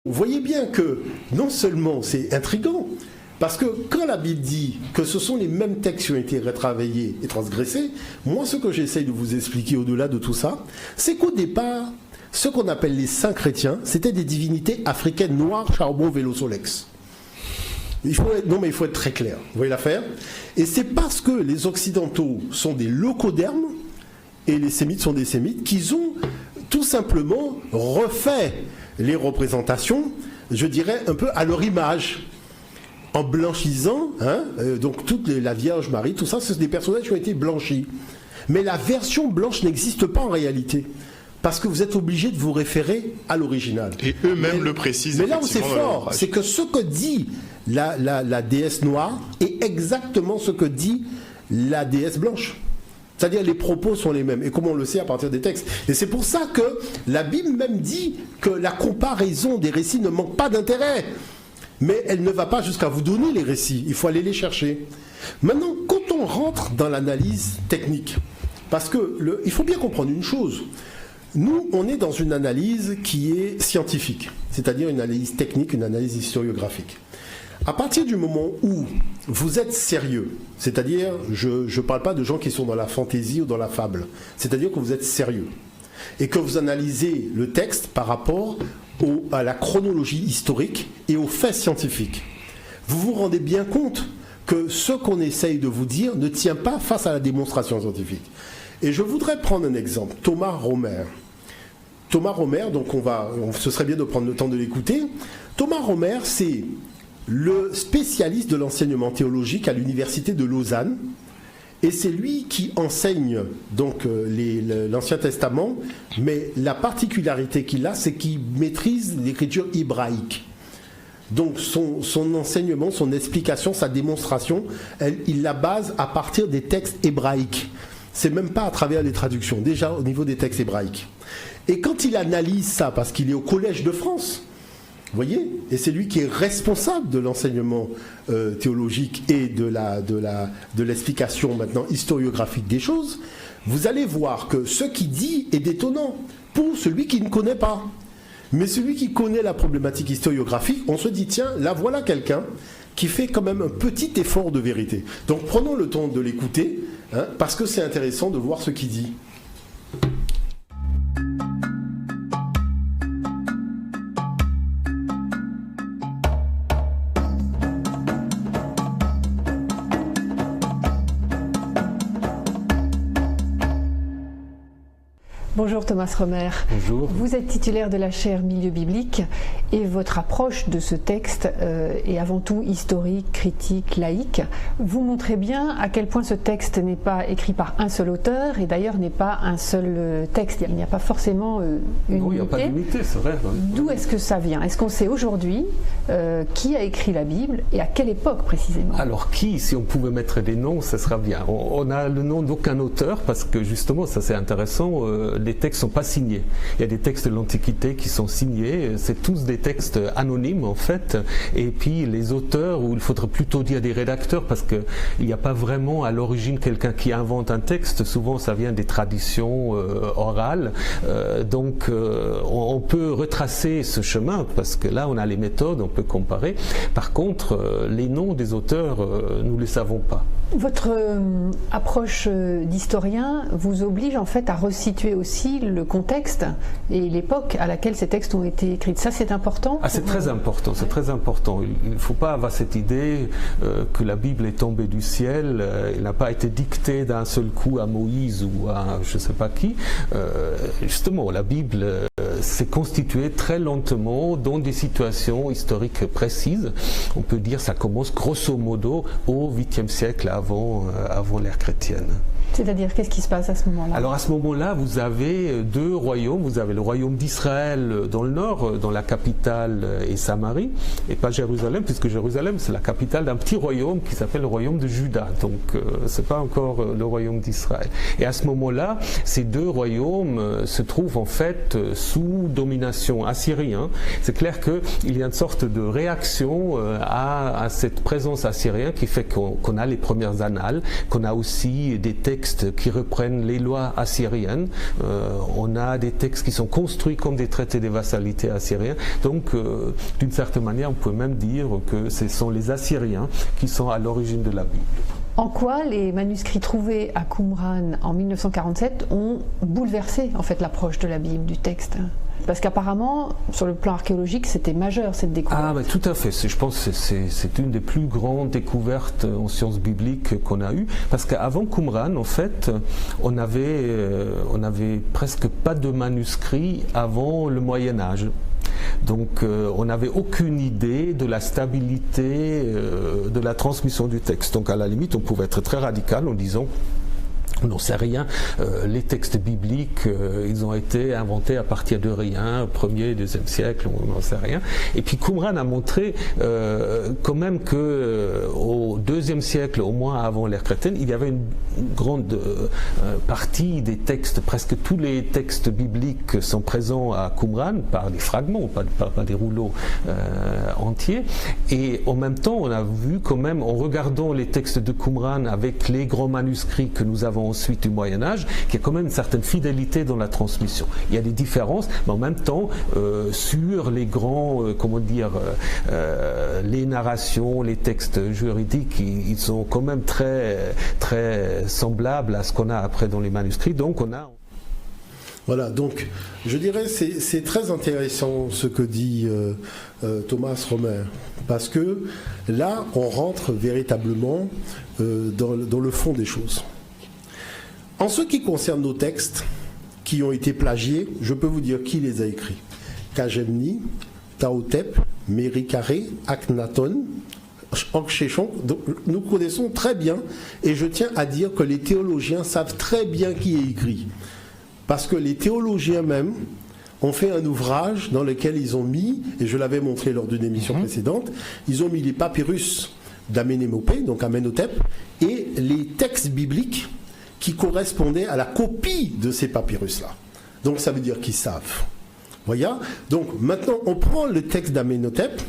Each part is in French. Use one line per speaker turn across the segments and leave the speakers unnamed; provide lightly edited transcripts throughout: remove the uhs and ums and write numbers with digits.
Vous voyez bien que non seulement c'est intriguant, parce que quand la Bible dit que ce sont les mêmes textes qui ont été retravaillés et transgressés, moi ce que j'essaye de vous expliquer au-delà de tout ça, c'est qu'au départ, ce qu'on appelle les saints chrétiens, c'était des divinités africaines noires, charbon, vélo, solex. Il faut être très clair, vous voyez l'affaire. Et c'est parce que les Occidentaux sont des locodermes et les Sémites sont des Sémites qu'ils ont tout simplement refait les représentations, je dirais, un peu à leur image, en blanchissant, donc toute la Vierge Marie, tout ça, c'est des personnages qui ont été blanchis. Mais la version blanche n'existe pas en réalité. Parce que vous êtes obligé de vous référer à l'original.
Et eux-mêmes le précisent.
Mais là où c'est fort, c'est que ce que dit la déesse noire est exactement ce que dit la déesse blanche. C'est-à-dire les propos sont les mêmes. Et comme on le sait à partir des textes. Et c'est pour ça que la Bible même dit que la comparaison des récits ne manque pas d'intérêt. Mais elle ne va pas jusqu'à vous donner les récits. Il faut aller les chercher. Maintenant, quand on rentre dans l'analyse technique, parce que il faut bien comprendre une chose. Nous, on est dans une analyse qui est scientifique, c'est-à-dire une analyse technique, une analyse historiographique. À partir du moment où vous êtes sérieux, c'est-à-dire, je ne parle pas de gens qui sont dans la fantaisie ou dans la fable, c'est-à-dire que vous êtes sérieux et que vous analysez le texte par rapport à la chronologie historique et aux faits scientifiques, vous vous rendez bien compte que ce qu'on essaye de vous dire ne tient pas face à la démonstration scientifique. Et je voudrais prendre un exemple, Thomas Romer. Thomas Romer, donc ce serait bien de prendre le temps de l'écouter. Thomas Romer, c'est le spécialiste de l'enseignement théologique à l'université de Lausanne, et c'est lui qui enseigne donc l'Ancien Testament, mais la particularité qu'il a, c'est qu'il maîtrise l'écriture hébraïque. Donc son enseignement, son explication, sa démonstration, il la base à partir des textes hébraïques. C'est même pas à travers les traductions, déjà au niveau des textes hébraïques. Et quand il analyse ça, parce qu'il est au Collège de France, vous voyez, et c'est lui qui est responsable de l'enseignement théologique et de l'explication maintenant historiographique des choses, vous allez voir que ce qu'il dit est détonnant pour celui qui ne connaît pas. Mais celui qui connaît la problématique historiographique, on se dit, tiens, là voilà quelqu'un qui fait quand même un petit effort de vérité. Donc prenons le temps de l'écouter, parce que c'est intéressant de voir ce qu'il dit.
Bonjour Thomas Romer.
Bonjour.
Vous êtes titulaire de la chaire Milieu biblique et votre approche de ce texte est avant tout historique, critique, laïque. Vous montrez bien à quel point ce texte n'est pas écrit par un seul auteur et d'ailleurs n'est pas un seul texte. Il n'y a pas forcément une unité.
Il n'y a pas d'unité, c'est vrai.
D'où est-ce que ça vient? Est-ce qu'on sait aujourd'hui qui a écrit la Bible et à quelle époque précisément?
Alors qui, si on pouvait mettre des noms, ce sera bien. On a le nom d'aucun auteur parce que justement, ça c'est intéressant, les textes ne sont pas signés. Il y a des textes de l'Antiquité qui sont signés, c'est tous des textes anonymes en fait, et puis les auteurs, ou il faudrait plutôt dire des rédacteurs, parce qu'il n'y a pas vraiment à l'origine quelqu'un qui invente un texte, souvent ça vient des traditions orales, donc on peut retracer ce chemin, parce que là on a les méthodes, on peut comparer. Par contre, les noms des auteurs, nous ne les savons pas.
Votre approche d'historien vous oblige en fait à resituer aussi le contexte et l'époque à laquelle ces textes ont été écrits. Ça, c'est important?
C'est très important, c'est très important. Il ne faut pas avoir cette idée que la Bible est tombée du ciel, elle n'a pas été dictée d'un seul coup à Moïse ou à je ne sais pas qui. Justement, la Bible s'est constituée très lentement dans des situations historiques précises. On peut dire que ça commence grosso modo au 8e siècle avant l'ère chrétienne.
C'est-à-dire, qu'est-ce qui se passe à ce moment-là?
Alors à ce moment-là, vous avez deux royaumes. Vous avez le royaume d'Israël dans le nord, dont la capitale est Samarie, et pas Jérusalem, puisque Jérusalem, c'est la capitale d'un petit royaume qui s'appelle le royaume de Juda. Donc c'est pas encore le royaume d'Israël. Et à ce moment-là, ces deux royaumes se trouvent en fait sous domination assyrienne. C'est clair qu'il y a une sorte de réaction à cette présence assyrienne qui fait qu'on a les premières annales, qu'on a aussi des textes textes qui reprennent les lois assyriennes, on a des textes qui sont construits comme des traités de vassalité assyriens. Donc, d'une certaine manière, on peut même dire que ce sont les Assyriens qui sont à l'origine de la Bible.
En quoi les manuscrits trouvés à Qumran en 1947 ont bouleversé en fait l'approche de la Bible, du texte? Parce qu'apparemment, sur le plan archéologique, c'était majeur cette découverte.
Ah, mais tout à fait. Je pense que c'est une des plus grandes découvertes en sciences bibliques qu'on a eues. Parce qu'avant Qumran, en fait, on avait presque pas de manuscrits avant le Moyen-Âge. Donc on n'avait aucune idée de la stabilité de la transmission du texte. Donc à la limite, on pouvait être très radical en disant on n'en sait rien, les textes bibliques, ils ont été inventés à partir de rien, au 1er, 2e siècle, on n'en sait rien. Et puis Qumran a montré quand même qu'au 2e siècle, au moins avant l'ère chrétienne, il y avait une grande partie des textes, presque tous les textes bibliques sont présents à Qumran par des fragments, pas des rouleaux entiers. Et en même temps, on a vu quand même, en regardant les textes de Qumran avec les grands manuscrits que nous avons ensuite du Moyen-Âge, qu'il y a quand même une certaine fidélité dans la transmission. Il y a des différences, mais en même temps, sur les grands, les narrations, les textes juridiques, ils sont quand même très, très semblables à ce qu'on a après dans les manuscrits. Donc on a...
Voilà, donc je dirais c'est très intéressant ce que dit Thomas Romer, parce que là on rentre véritablement dans le fond des choses. En ce qui concerne nos textes qui ont été plagiés, je peux vous dire qui les a écrits. Kagemni, Taotep, Méricaré, Akhenaton, Ankhéchon, nous connaissons très bien, et je tiens à dire que les théologiens savent très bien qui est écrit. Parce que les théologiens même ont fait un ouvrage dans lequel ils ont mis, et je l'avais montré lors d'une émission précédente, ils ont mis les papyrus d'Amenémopé, donc Amenhotep, et les textes bibliques qui correspondaient à la copie de ces papyrus-là. Donc ça veut dire qu'ils savent. Voyez ? Donc maintenant, on prend le texte d'Amenhotep,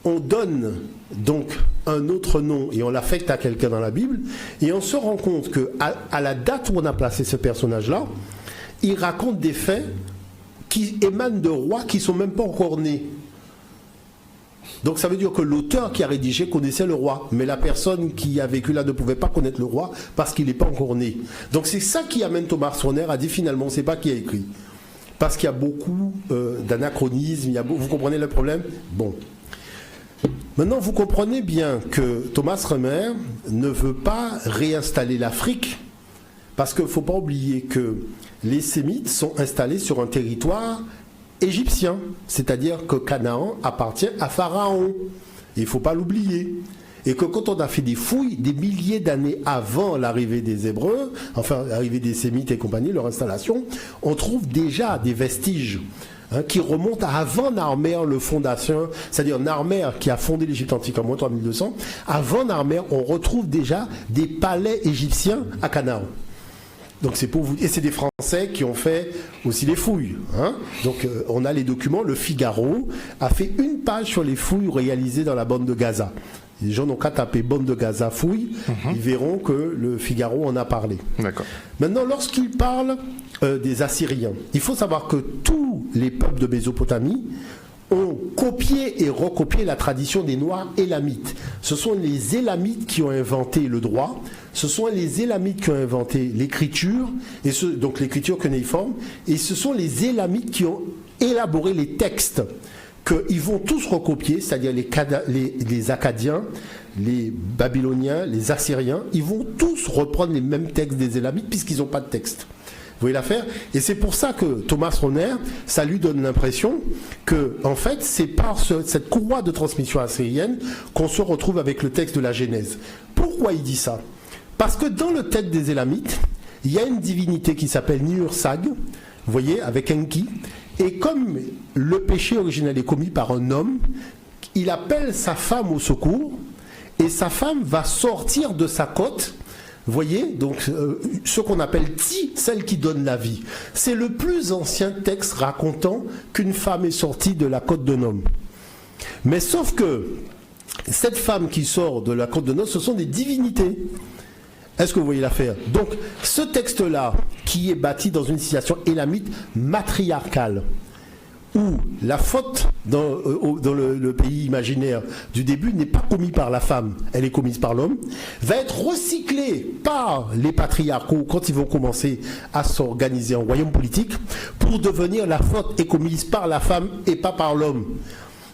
on donne donc un autre nom et on l'affecte à quelqu'un dans la Bible, et on se rend compte qu'à la date où on a placé ce personnage-là, il raconte des faits qui émanent de rois qui ne sont même pas encore nés. Donc ça veut dire que l'auteur qui a rédigé connaissait le roi, mais la personne qui a vécu là ne pouvait pas connaître le roi parce qu'il n'est pas encore né. Donc c'est ça qui amène Thomas Romer à dire finalement, on ne sait pas qui a écrit. Parce qu'il y a beaucoup d'anachronismes, vous comprenez le problème ? Bon. Maintenant, vous comprenez bien que Thomas Romer ne veut pas réinstaller l'Afrique, parce qu'il ne faut pas oublier que les Sémites sont installés sur un territoire égyptien, c'est-à-dire que Canaan appartient à Pharaon. Il ne faut pas l'oublier. Et que quand on a fait des fouilles, des milliers d'années avant l'arrivée des Hébreux, enfin l'arrivée des Sémites et compagnie, leur installation, on trouve déjà des vestiges qui remontent à avant Narmer, le fondateur, c'est-à-dire Narmer qui a fondé l'Égypte antique en moins 3200. Avant Narmer, on retrouve déjà des palais égyptiens à Canaan. Donc c'est pour vous, et c'est des Français qui ont fait aussi les fouilles. Donc on a les documents. Le Figaro a fait une page sur les fouilles réalisées dans la bande de Gaza. Les gens n'ont qu'à taper bande de Gaza fouilles, ils verront que le Figaro en a parlé. D'accord. Maintenant, lorsqu'il parle des Assyriens, il faut savoir que tous les peuples de Mésopotamie ont copié et recopié la tradition des Noirs élamites. Ce sont les Élamites qui ont inventé le droit, ce sont les Élamites qui ont inventé l'écriture, donc l'écriture cunéiforme, et ce sont les Élamites qui ont élaboré les textes qu'ils vont tous recopier, c'est-à-dire les Akkadiens, les Babyloniens, les Assyriens, ils vont tous reprendre les mêmes textes des Élamites puisqu'ils n'ont pas de texte. Vous voyez l'affaire ? Et c'est pour ça que Thomas Romer, ça lui donne l'impression que, en fait, c'est par cette courroie de transmission assyrienne qu'on se retrouve avec le texte de la Genèse. Pourquoi il dit ça ? Parce que dans le texte des Élamites, il y a une divinité qui s'appelle Niursag, vous voyez, avec Enki, et comme le péché originel est commis par un homme, il appelle sa femme au secours, et sa femme va sortir de sa côte. Vous voyez, donc ce qu'on appelle Ti, celle qui donne la vie. C'est le plus ancien texte racontant qu'une femme est sortie de la côte d'un homme. Mais sauf que cette femme qui sort de la côte d'un homme, ce sont des divinités. Est-ce que vous voyez l'affaire? Donc, ce texte-là, qui est bâti dans une situation élamite matriarcale, où la faute dans le pays imaginaire du début n'est pas commise par la femme, elle est commise par l'homme, va être recyclée par les patriarcaux quand ils vont commencer à s'organiser en royaume politique, pour devenir la faute est commise par la femme et pas par l'homme.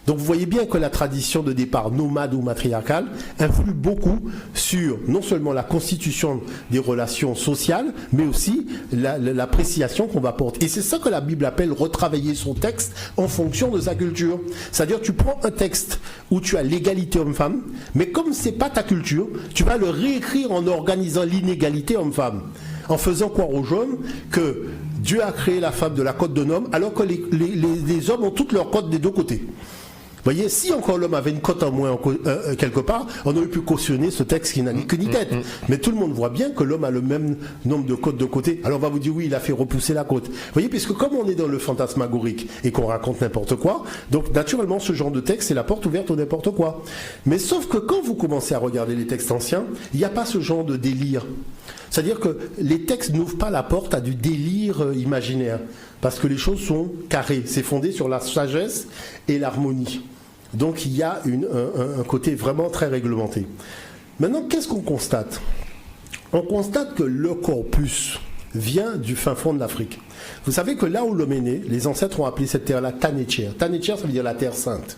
Donc vous voyez bien que la tradition de départ nomade ou matriarcale influe beaucoup sur non seulement la constitution des relations sociales, mais aussi l'appréciation qu'on va porter. Et c'est ça que la Bible appelle retravailler son texte en fonction de sa culture. C'est-à-dire tu prends un texte où tu as l'égalité homme-femme, mais comme c'est pas ta culture, tu vas le réécrire en organisant l'inégalité homme-femme, en faisant croire aux jeunes que Dieu a créé la femme de la côte d'un homme, alors que les hommes ont toutes leurs côtes des deux côtés. Vous voyez, si encore l'homme avait une cote en moins quelque part, on aurait pu cautionner ce texte qui n'a ni queue ni tête. Mais tout le monde voit bien que l'homme a le même nombre de côtes de côté. Alors on va vous dire, oui, il a fait repousser la côte. Vous voyez, puisque comme on est dans le fantasmagorique et qu'on raconte n'importe quoi, donc naturellement, ce genre de texte, c'est la porte ouverte au n'importe quoi. Mais sauf que quand vous commencez à regarder les textes anciens, il n'y a pas ce genre de délire. C'est-à-dire que les textes n'ouvrent pas la porte à du délire imaginaire. Parce que les choses sont carrées. C'est fondé sur la sagesse et l'harmonie. Donc il y a un côté vraiment très réglementé. Maintenant, qu'est-ce qu'on constate? On constate que le corpus vient du fin fond de l'Afrique. Vous savez que là où l'homme est né, les ancêtres ont appelé cette terre-là Tanétière. Tanétière, ça veut dire la terre sainte.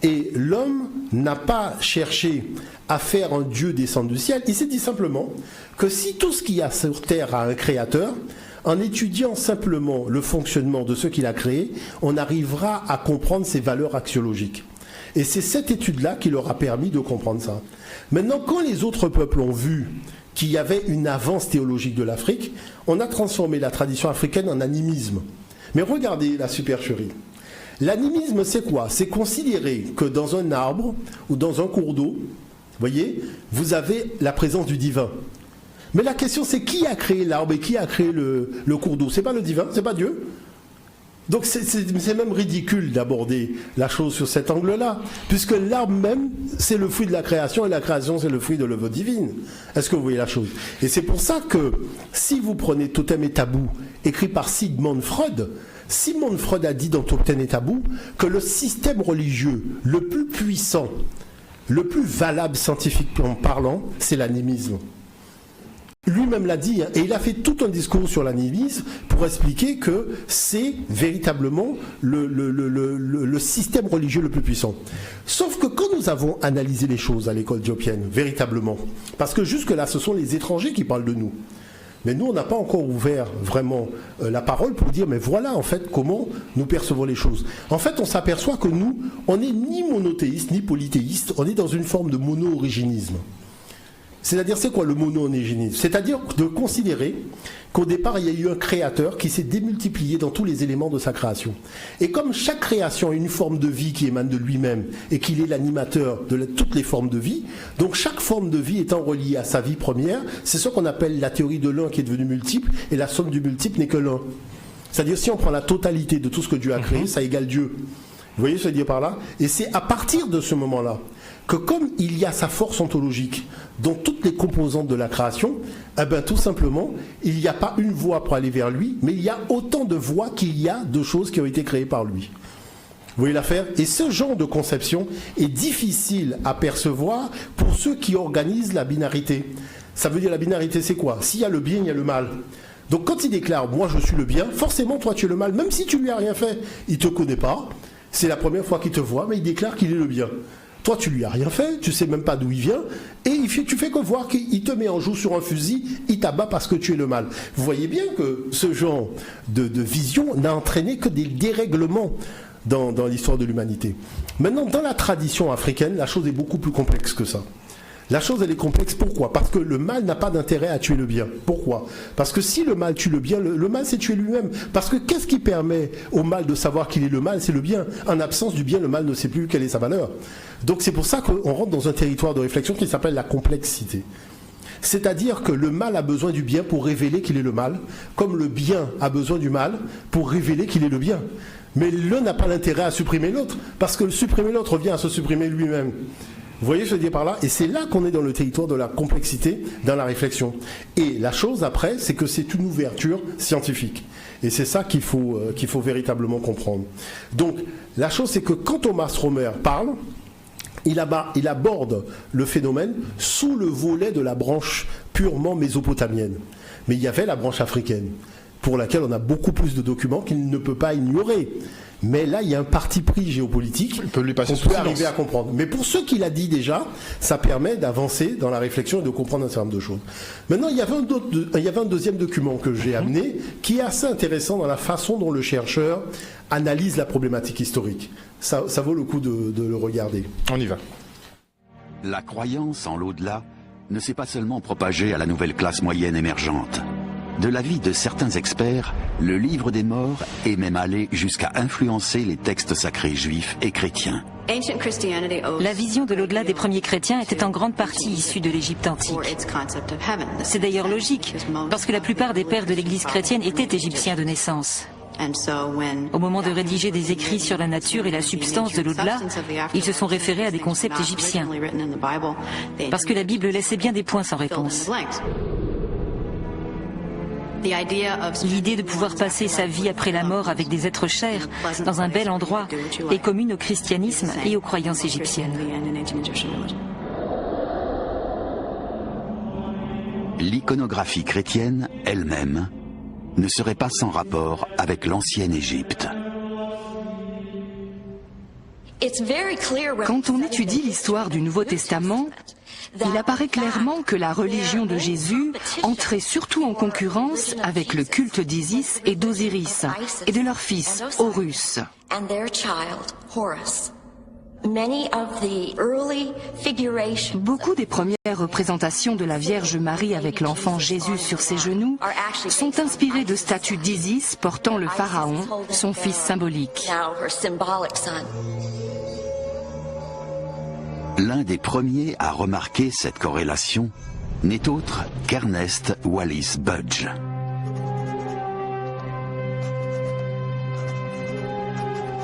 Et l'homme n'a pas cherché à faire un Dieu descendre du ciel. Il s'est dit simplement que si tout ce qu'il y a sur terre a un créateur, en étudiant simplement le fonctionnement de ce qu'il a créé, on arrivera à comprendre ses valeurs axiologiques. Et c'est cette étude-là qui leur a permis de comprendre ça. Maintenant, quand les autres peuples ont vu qu'il y avait une avance théologique de l'Afrique, on a transformé la tradition africaine en animisme. Mais regardez la supercherie. L'animisme, c'est quoi? C'est considérer que dans un arbre ou dans un cours d'eau, voyez, vous avez la présence du divin. Mais la question, c'est qui a créé l'arbre et qui a créé le cours d'eau? C'est pas le divin, c'est pas Dieu. Donc c'est même ridicule d'aborder la chose sur cet angle-là, puisque l'arbre même, c'est le fruit de la création, et la création, c'est le fruit de l'œuvre divine. Est-ce que vous voyez la chose? Et c'est pour ça que, si vous prenez Totem et Tabou, écrit par Sigmund Freud a dit dans Totem et Tabou que le système religieux le plus puissant, le plus valable scientifiquement parlant, c'est l'animisme. Lui-même l'a dit, et il a fait tout un discours sur l'animisme pour expliquer que c'est véritablement le système religieux le plus puissant. Sauf que quand nous avons analysé les choses à l'école dioppienne, véritablement, parce que jusque-là, ce sont les étrangers qui parlent de nous, mais nous, on n'a pas encore ouvert vraiment la parole pour dire, mais voilà en fait comment nous percevons les choses. En fait, on s'aperçoit que nous, on n'est ni monothéiste, ni polythéiste, on est dans une forme de mono-origénisme. C'est-à-dire, c'est quoi le mono-origénisme? C'est-à-dire de considérer qu'au départ, il y a eu un créateur qui s'est démultiplié dans tous les éléments de sa création. Et comme chaque création a une forme de vie qui émane de lui-même et qu'il est l'animateur de toutes les formes de vie, donc chaque forme de vie étant reliée à sa vie première, c'est ce qu'on appelle la théorie de l'un qui est devenue multiple, et la somme du multiple n'est que l'un. C'est-à-dire, si on prend la totalité de tout ce que Dieu a créé, ça égale Dieu. Vous voyez ce que je veux dire par là? Et c'est à partir de ce moment-là que comme il y a sa force ontologique dans toutes les composantes de la création, eh ben, tout simplement, il n'y a pas une voie pour aller vers lui, mais il y a autant de voies qu'il y a de choses qui ont été créées par lui. Vous voyez l'affaire? Et ce genre de conception est difficile à percevoir pour ceux qui organisent la binarité. Ça veut dire la binarité, c'est quoi? S'il y a le bien, il y a le mal. Donc quand il déclare « moi je suis le bien », forcément toi tu es le mal, même si tu lui as rien fait. Il ne te connaît pas, c'est la première fois qu'il te voit, mais il déclare qu'il est le bien. Toi, tu lui as rien fait, tu sais même pas d'où il vient, et tu fais que voir qu'il te met en joue sur un fusil, il t'abat parce que tu es le mal. Vous voyez bien que ce genre de vision n'a entraîné que des dérèglements dans l'histoire de l'humanité. Maintenant, dans la tradition africaine, la chose est beaucoup plus complexe que ça. La chose, elle est complexe. Pourquoi? Parce que le mal n'a pas d'intérêt à tuer le bien. Pourquoi? Parce que si le mal tue le bien, le mal, c'est tuer lui-même. Parce que qu'est-ce qui permet au mal de savoir qu'il est le mal? C'est le bien. En absence du bien, le mal ne sait plus quelle est sa valeur. Donc c'est pour ça qu'on rentre dans un territoire de réflexion qui s'appelle la complexité. C'est-à-dire que le mal a besoin du bien pour révéler qu'il est le mal, comme le bien a besoin du mal pour révéler qu'il est le bien. Mais l'un n'a pas l'intérêt à supprimer l'autre, parce que supprimer l'autre revient à se supprimer lui-même. Vous voyez ce que je veux dire par là? Et c'est là qu'on est dans le territoire de la complexité dans la réflexion. Et la chose après, c'est que c'est une ouverture scientifique. Et c'est ça qu'il faut véritablement comprendre. Donc, la chose, c'est que quand Thomas Romer parle, il aborde le phénomène sous le volet de la branche purement mésopotamienne. Mais il y avait la branche africaine, pour laquelle on a beaucoup plus de documents qu'il ne peut pas ignorer. Mais là, il y a un parti pris géopolitique qu'on peut arriver à comprendre. Mais pour ce qu'il a dit déjà, ça permet d'avancer dans la réflexion et de comprendre un certain nombre de choses. Maintenant, il y avait un deuxième document que j'ai amené, qui est assez intéressant dans la façon dont le chercheur analyse la problématique historique. Ça vaut le coup de le regarder.
On y va.
La croyance en l'au-delà ne s'est pas seulement propagée à la nouvelle classe moyenne émergente. De l'avis de certains experts, le livre des morts est même allé jusqu'à influencer les textes sacrés juifs et chrétiens.
La vision de l'au-delà des premiers chrétiens était en grande partie issue de l'Égypte antique. C'est d'ailleurs logique, parce que la plupart des pères de l'Église chrétienne étaient égyptiens de naissance. Au moment de rédiger des écrits sur la nature et la substance de l'au-delà, ils se sont référés à des concepts égyptiens, parce que la Bible laissait bien des points sans réponse. L'idée de pouvoir passer sa vie après la mort avec des êtres chers dans un bel endroit est commune au christianisme et aux croyances égyptiennes.
L'iconographie chrétienne elle-même ne serait pas sans rapport avec l'ancienne Égypte.
Quand on étudie l'histoire du Nouveau Testament, il apparaît clairement que la religion de Jésus entrait surtout en concurrence avec le culte d'Isis et d'Osiris et de leur fils Horus. Beaucoup des premières représentations de la Vierge Marie avec l'enfant Jésus sur ses genoux sont inspirées de statues d'Isis portant le pharaon, son fils symbolique.
L'un des premiers à remarquer cette corrélation n'est autre qu'Ernest Wallis Budge.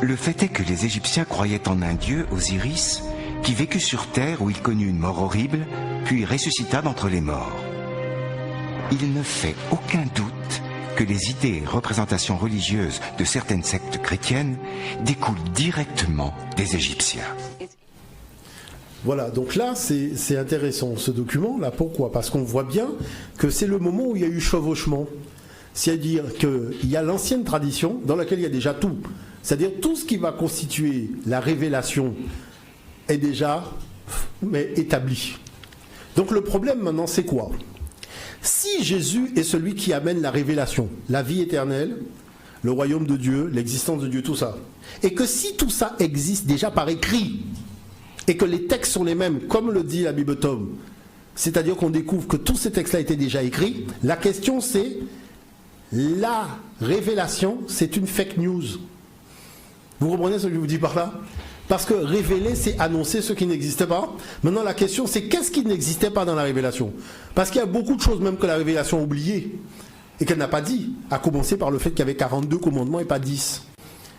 Le fait est que les Égyptiens croyaient en un dieu, Osiris, qui vécut sur terre où il connut une mort horrible, puis ressuscita d'entre les morts. Il ne fait aucun doute que les idées et représentations religieuses de certaines sectes chrétiennes découlent directement des Égyptiens.
Voilà, donc là, c'est intéressant, ce document-là. Pourquoi? Parce qu'on voit bien que c'est le moment où il y a eu chevauchement. C'est-à-dire qu'il y a l'ancienne tradition dans laquelle il y a déjà tout. C'est-à-dire tout ce qui va constituer la révélation est déjà établi. Donc le problème maintenant, c'est quoi? Si Jésus est celui qui amène la révélation, la vie éternelle, le royaume de Dieu, l'existence de Dieu, tout ça, et que si tout ça existe déjà par écrit, et que les textes sont les mêmes, comme le dit la Bible Tome, c'est-à-dire qu'on découvre que tous ces textes-là étaient déjà écrits, la question c'est, la révélation, c'est une fake news. Vous comprenez ce que je vous dis par là? Parce que révéler, c'est annoncer ce qui n'existait pas. Maintenant, la question, c'est qu'est-ce qui n'existait pas dans la révélation? Parce qu'il y a beaucoup de choses, même que la révélation a oubliées, et qu'elle n'a pas dit, à commencer par le fait qu'il y avait 42 commandements et pas 10.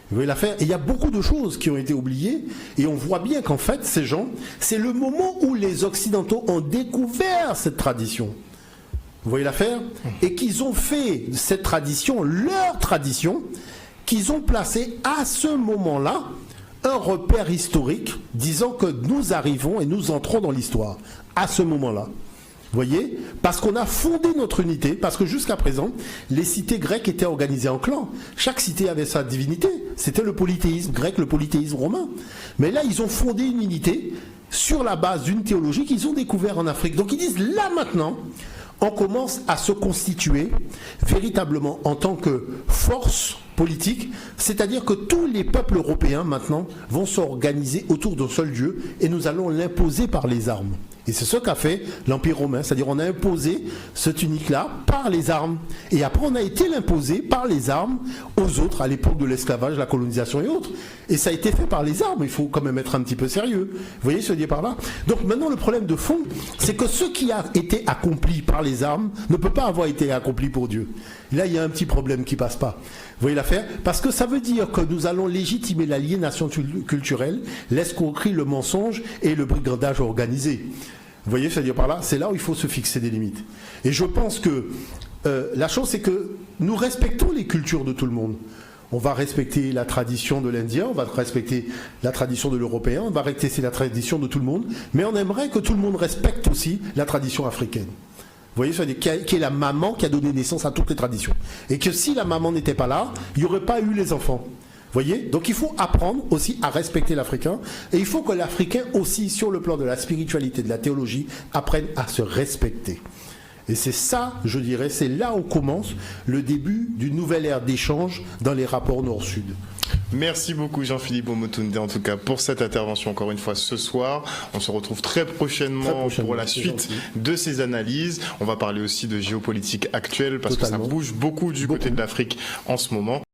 Vous voyez l'affaire? Et il y a beaucoup de choses qui ont été oubliées, et on voit bien qu'en fait, ces gens, c'est le moment où les Occidentaux ont découvert cette tradition. Vous voyez l'affaire? Et qu'ils ont fait cette tradition, leur tradition, qu'ils ont placé à ce moment-là un repère historique disant que nous arrivons et nous entrons dans l'histoire à ce moment-là. Vous voyez? Parce qu'on a fondé notre unité, parce que jusqu'à présent, les cités grecques étaient organisées en clans. Chaque cité avait sa divinité. C'était le polythéisme grec, le polythéisme romain. Mais là, ils ont fondé une unité sur la base d'une théologie qu'ils ont découvert en Afrique. Donc ils disent, là maintenant, on commence à se constituer véritablement en tant que force politique, c'est-à-dire que tous les peuples européens maintenant vont s'organiser autour d'un seul Dieu et nous allons l'imposer par les armes. Et c'est ce qu'a fait l'Empire romain, c'est-à-dire on a imposé ce tunique-là par les armes. Et après on a été l'imposer par les armes aux autres à l'époque de l'esclavage, la colonisation et autres. Et ça a été fait par les armes, il faut quand même être un petit peu sérieux. Vous voyez ce que je dis par là? Donc maintenant le problème de fond, c'est que ce qui a été accompli par les armes ne peut pas avoir été accompli pour Dieu. Là, il y a un petit problème qui passe pas. Vous voyez l'affaire? Parce que ça veut dire que nous allons légitimer l'aliénation culturelle, l'escroquerie, le mensonge et le brigandage organisé. Vous voyez, c'est-à-dire par là, c'est là où il faut se fixer des limites. Et je pense que la chose, c'est que nous respectons les cultures de tout le monde. On va respecter la tradition de l'Indien, on va respecter la tradition de l'Européen, on va respecter la tradition de tout le monde, mais on aimerait que tout le monde respecte aussi la tradition africaine. Vous voyez, c'est-à-dire qui est la maman qui a donné naissance à toutes les traditions. Et que si la maman n'était pas là, il n'y aurait pas eu les enfants. Vous voyez? Donc il faut apprendre aussi à respecter l'Africain, et il faut que l'Africain aussi, sur le plan de la spiritualité, de la théologie, apprenne à se respecter. Et c'est ça, je dirais, c'est là où commence le début d'une nouvelle ère d'échange dans les rapports Nord-Sud.
Merci beaucoup Jean-Philippe Omotunde, en tout cas pour cette intervention encore une fois ce soir. On se retrouve très prochainement pour la suite de ces analyses. On va parler aussi de géopolitique actuelle parce que ça bouge beaucoup du côté de l'Afrique en ce moment.